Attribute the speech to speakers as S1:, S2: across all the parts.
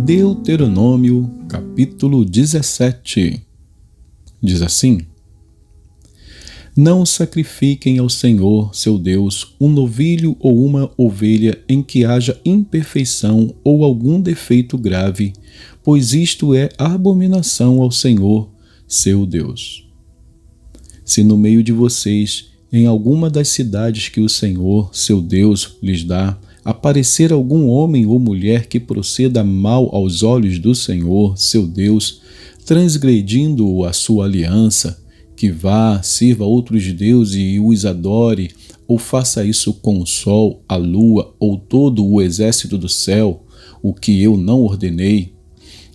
S1: Deuteronômio, capítulo 17. Diz assim: Não sacrifiquem ao Senhor, seu Deus, um novilho ou uma ovelha em que haja imperfeição ou algum defeito grave, pois isto é abominação ao Senhor, seu Deus. Se no meio de vocês, em alguma das cidades que o Senhor, seu Deus, lhes dá, aparecer algum homem ou mulher que proceda mal aos olhos do Senhor, seu Deus, transgredindo a sua aliança, que vá, sirva outros deuses e os adore, ou faça isso com o sol, a lua ou todo o exército do céu, o que eu não ordenei,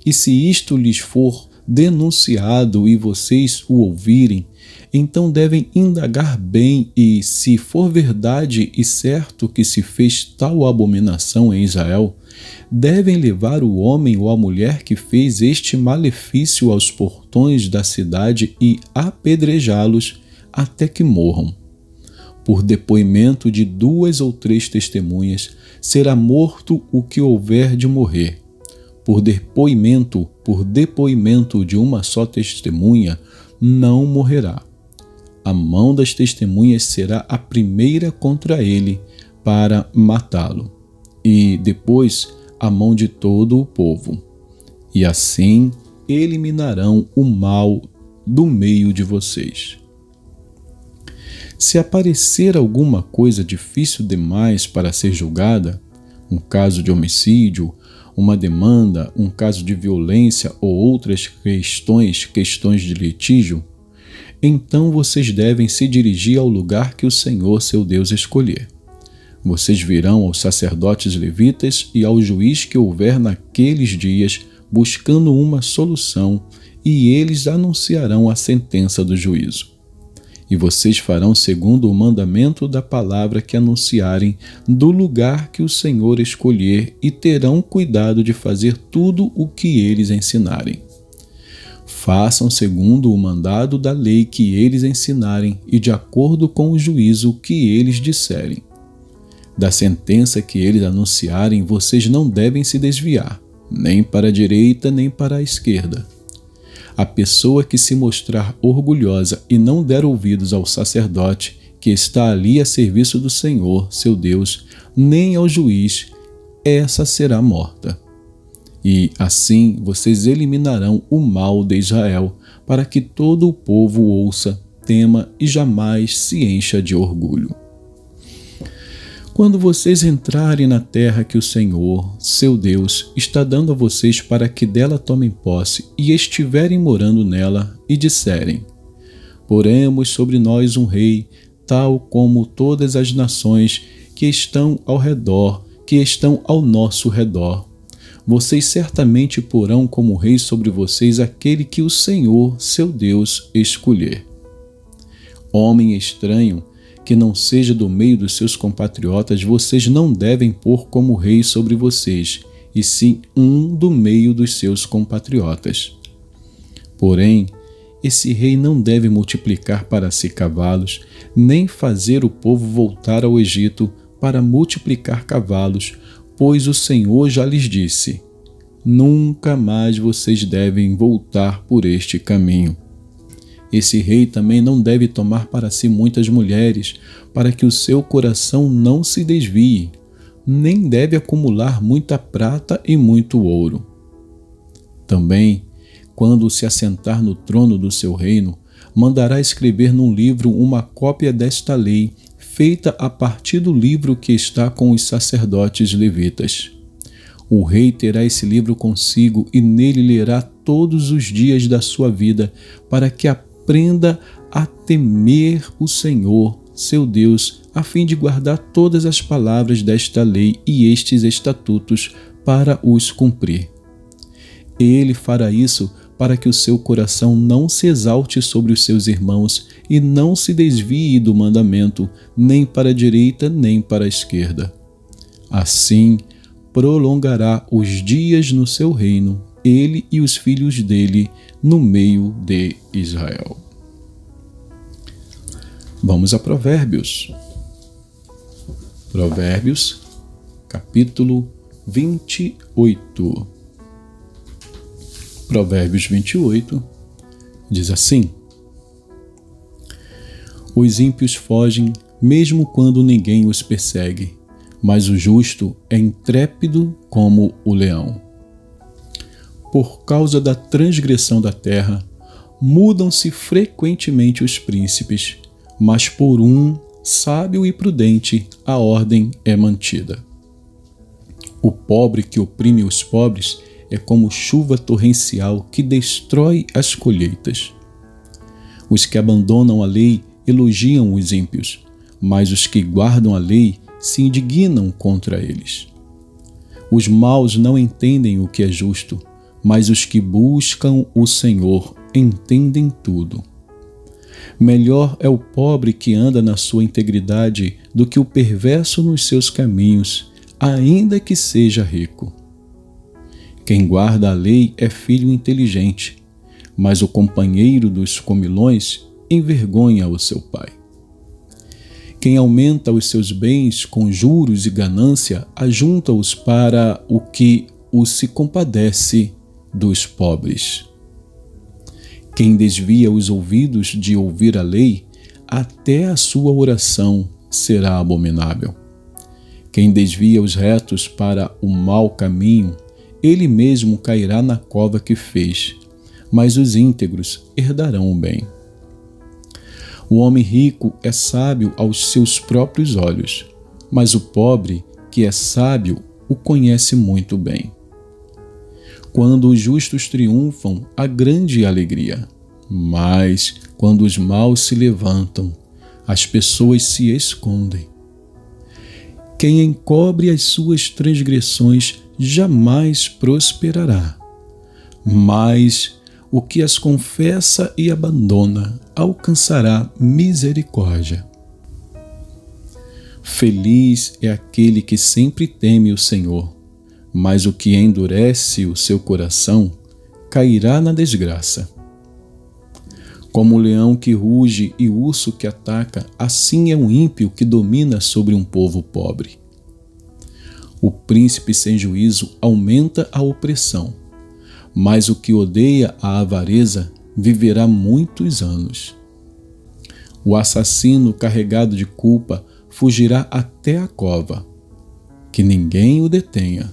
S1: e se isto lhes for denunciado e vocês o ouvirem, então devem indagar bem e, se for verdade e certo que se fez tal abominação em Israel, devem levar o homem ou a mulher que fez este malefício aos portões da cidade e apedrejá-los até que morram. Por depoimento de 2 ou 3 testemunhas, será morto o que houver de morrer. Por depoimento de uma só testemunha, não morrerá. A mão das testemunhas será a primeira contra ele para matá-lo, e depois a mão de todo o povo. E assim eliminarão o mal do meio de vocês. Se aparecer alguma coisa difícil demais para ser julgada, um caso de homicídio, uma demanda, um caso de violência ou outras questões de litígio, então vocês devem se dirigir ao lugar que o Senhor, seu Deus, escolher. Vocês virão aos sacerdotes levitas e ao juiz que houver naqueles dias, buscando uma solução, e eles anunciarão a sentença do juízo. E vocês farão segundo o mandamento da palavra que anunciarem do lugar que o Senhor escolher e terão cuidado de fazer tudo o que eles ensinarem. Façam segundo o mandado da lei que eles ensinarem e de acordo com o juízo que eles disserem. Da sentença que eles anunciarem, vocês não devem se desviar, nem para a direita nem para a esquerda. A pessoa que se mostrar orgulhosa e não der ouvidos ao sacerdote que está ali a serviço do Senhor, seu Deus, nem ao juiz, essa será morta. E assim vocês eliminarão o mal de Israel, para que todo o povo ouça, tema e jamais se encha de orgulho. Quando vocês entrarem na terra que o Senhor, seu Deus, está dando a vocês para que dela tomem posse e estiverem morando nela e disserem: Poremos sobre nós um rei, tal como todas as nações que estão ao nosso redor. Vocês certamente porão como rei sobre vocês aquele que o Senhor, seu Deus, escolher. Homem estranho, que não seja do meio dos seus compatriotas, vocês não devem pôr como rei sobre vocês, e sim um do meio dos seus compatriotas. Porém, esse rei não deve multiplicar para si cavalos, nem fazer o povo voltar ao Egito para multiplicar cavalos, pois o Senhor já lhes disse: Nunca mais vocês devem voltar por este caminho. Esse rei também não deve tomar para si muitas mulheres, para que o seu coração não se desvie, nem deve acumular muita prata e muito ouro. Também, quando se assentar no trono do seu reino, mandará escrever num livro uma cópia desta lei, feita a partir do livro que está com os sacerdotes levitas. O rei terá esse livro consigo e nele lerá todos os dias da sua vida, para que aprenda a temer o Senhor, seu Deus, a fim de guardar todas as palavras desta lei e estes estatutos para os cumprir. Ele fará isso para que o seu coração não se exalte sobre os seus irmãos e não se desvie do mandamento, nem para a direita nem para a esquerda. Assim, prolongará os dias no seu reino, ele e os filhos dele, no meio de Israel. Vamos a Provérbios. Provérbios, capítulo 28. Provérbios 28 diz assim: os ímpios fogem mesmo quando ninguém os persegue, mas o justo é intrépido como o leão. Por causa da transgressão da terra, mudam-se frequentemente os príncipes, mas por um sábio e prudente a ordem é mantida. O pobre que oprime os pobres é como chuva torrencial que destrói as colheitas. Os que abandonam a lei elogiam os ímpios, mas os que guardam a lei se indignam contra eles. Os maus não entendem o que é justo, mas os que buscam o Senhor entendem tudo. Melhor é o pobre que anda na sua integridade do que o perverso nos seus caminhos, ainda que seja rico. Quem guarda a lei é filho inteligente, mas o companheiro dos comilões envergonha o seu pai. Quem aumenta os seus bens com juros e ganância, ajunta-os para o que se compadece dos pobres. Quem desvia os ouvidos de ouvir a lei, até a sua oração será abominável. Quem desvia os retos para o mau caminho, ele mesmo cairá na cova que fez, mas os íntegros herdarão o bem. O homem rico é sábio aos seus próprios olhos, mas o pobre, que é sábio, o conhece muito bem. Quando os justos triunfam, há grande alegria, mas quando os maus se levantam, as pessoas se escondem. Quem encobre as suas transgressões jamais prosperará, mas o que as confessa e abandona alcançará misericórdia. Feliz é aquele que sempre teme o Senhor, mas o que endurece o seu coração cairá na desgraça. Como o leão que ruge e o urso que ataca, assim é um ímpio que domina sobre um povo pobre. O príncipe sem juízo aumenta a opressão, mas o que odeia a avareza viverá muitos anos. O assassino carregado de culpa fugirá até a cova, que ninguém o detenha.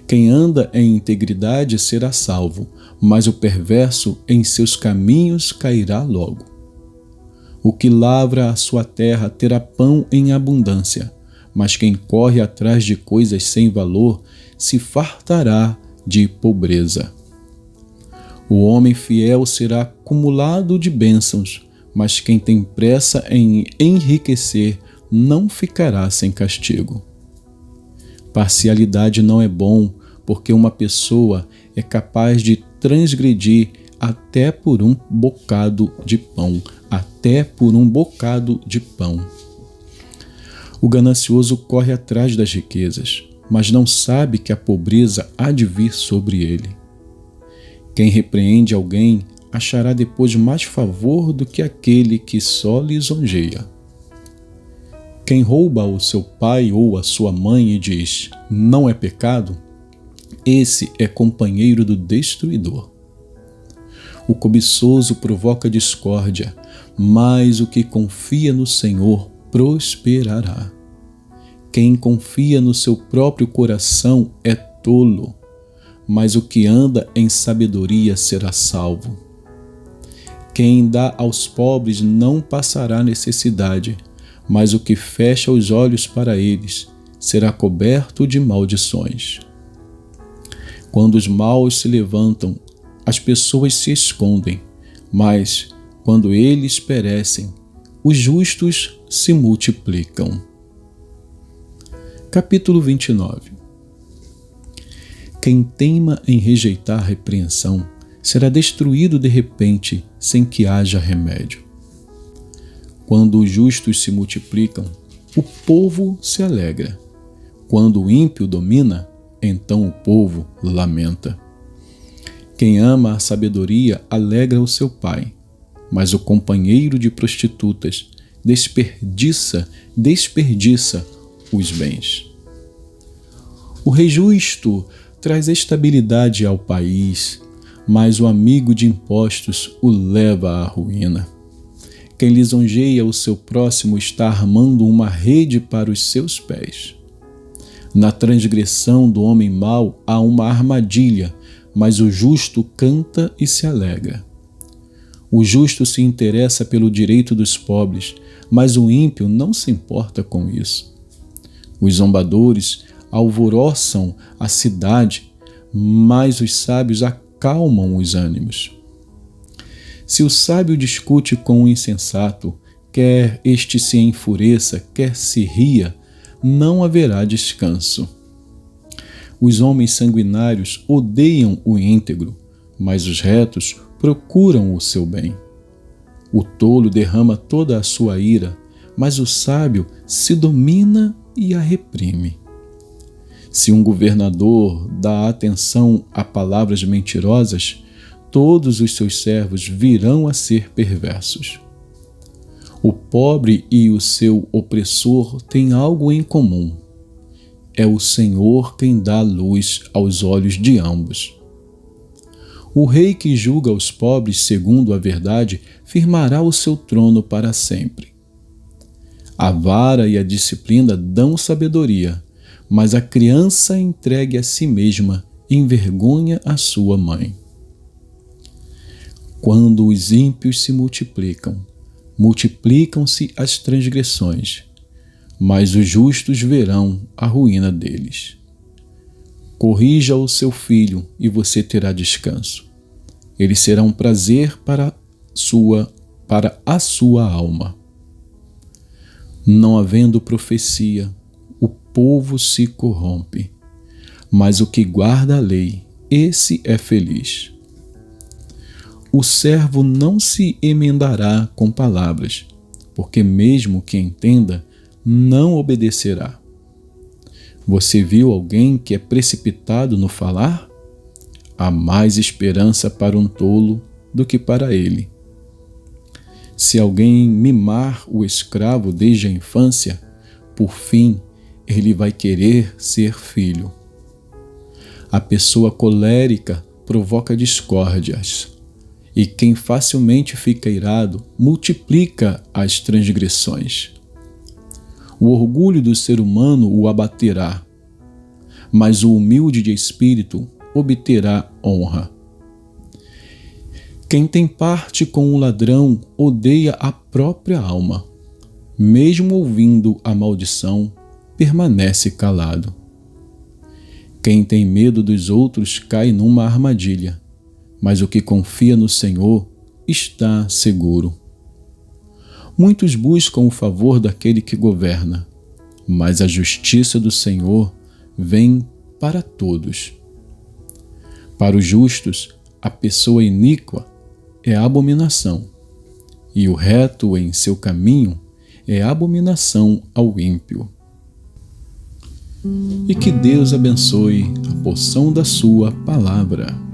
S1: Quem anda em integridade será salvo, mas o perverso em seus caminhos cairá logo. O que lavra a sua terra terá pão em abundância, mas quem corre atrás de coisas sem valor se fartará de pobreza. O homem fiel será acumulado de bênçãos, mas quem tem pressa em enriquecer não ficará sem castigo. Parcialidade não é bom, porque uma pessoa é capaz de transgredir até por um bocado de pão, O ganancioso corre atrás das riquezas, mas não sabe que a pobreza há de vir sobre ele. Quem repreende alguém achará depois mais favor do que aquele que só lisonjeia. Quem rouba o seu pai ou a sua mãe e diz, não é pecado, esse é companheiro do destruidor. O cobiçoso provoca discórdia, mas o que confia no Senhor prosperará. Quem confia no seu próprio coração é tolo, mas o que anda em sabedoria será salvo. Quem dá aos pobres não passará necessidade, mas o que fecha os olhos para eles será coberto de maldições. Quando os maus se levantam, as pessoas se escondem, mas quando eles perecem, os justos se multiplicam. Capítulo 29. Quem teima em rejeitar a repreensão será destruído de repente, sem que haja remédio. Quando os justos se multiplicam, o povo se alegra. Quando o ímpio domina, então o povo lamenta. Quem ama a sabedoria alegra o seu pai, mas o companheiro de prostitutas desperdiça os bens. O rei justo traz estabilidade ao país, mas o amigo de impostos o leva à ruína. Quem lisonjeia o seu próximo está armando uma rede para os seus pés. Na transgressão do homem mau há uma armadilha, mas o justo canta e se alegra. O justo se interessa pelo direito dos pobres, mas o ímpio não se importa com isso. Os zombadores alvoroçam a cidade, mas os sábios acalmam os ânimos. Se o sábio discute com o insensato, quer este se enfureça, quer se ria, não haverá descanso. Os homens sanguinários odeiam o íntegro, mas os retos procuram o seu bem. O tolo derrama toda a sua ira, mas o sábio se domina e a reprime. Se um governador dá atenção a palavras mentirosas, todos os seus servos virão a ser perversos. O pobre e o seu opressor têm algo em comum. É o Senhor quem dá luz aos olhos de ambos. O rei que julga os pobres segundo a verdade firmará o seu trono para sempre. A vara e a disciplina dão sabedoria, mas a criança entregue a si mesma envergonha a sua mãe. Quando os ímpios se multiplicam, multiplicam-se as transgressões, mas os justos verão a ruína deles. Corrija o seu filho e você terá descanso. Ele será um prazer para a sua alma. Não havendo profecia, o povo se corrompe, mas o que guarda a lei, esse é feliz. O servo não se emendará com palavras, porque mesmo que entenda, não obedecerá. Você viu alguém que é precipitado no falar? Há mais esperança para um tolo do que para ele. Se alguém mimar o escravo desde a infância, por fim, ele vai querer ser filho. A pessoa colérica provoca discórdias, e quem facilmente fica irado multiplica as transgressões. O orgulho do ser humano o abaterá, mas o humilde de espírito obterá honra. Quem tem parte com o ladrão odeia a própria alma. Mesmo ouvindo a maldição, permanece calado. Quem tem medo dos outros cai numa armadilha, mas o que confia no Senhor está seguro. Muitos buscam o favor daquele que governa, mas a justiça do Senhor vem para todos. Para os justos, a pessoa iníqua é abominação, e o reto em seu caminho é abominação ao ímpio. E que Deus abençoe a porção da sua palavra.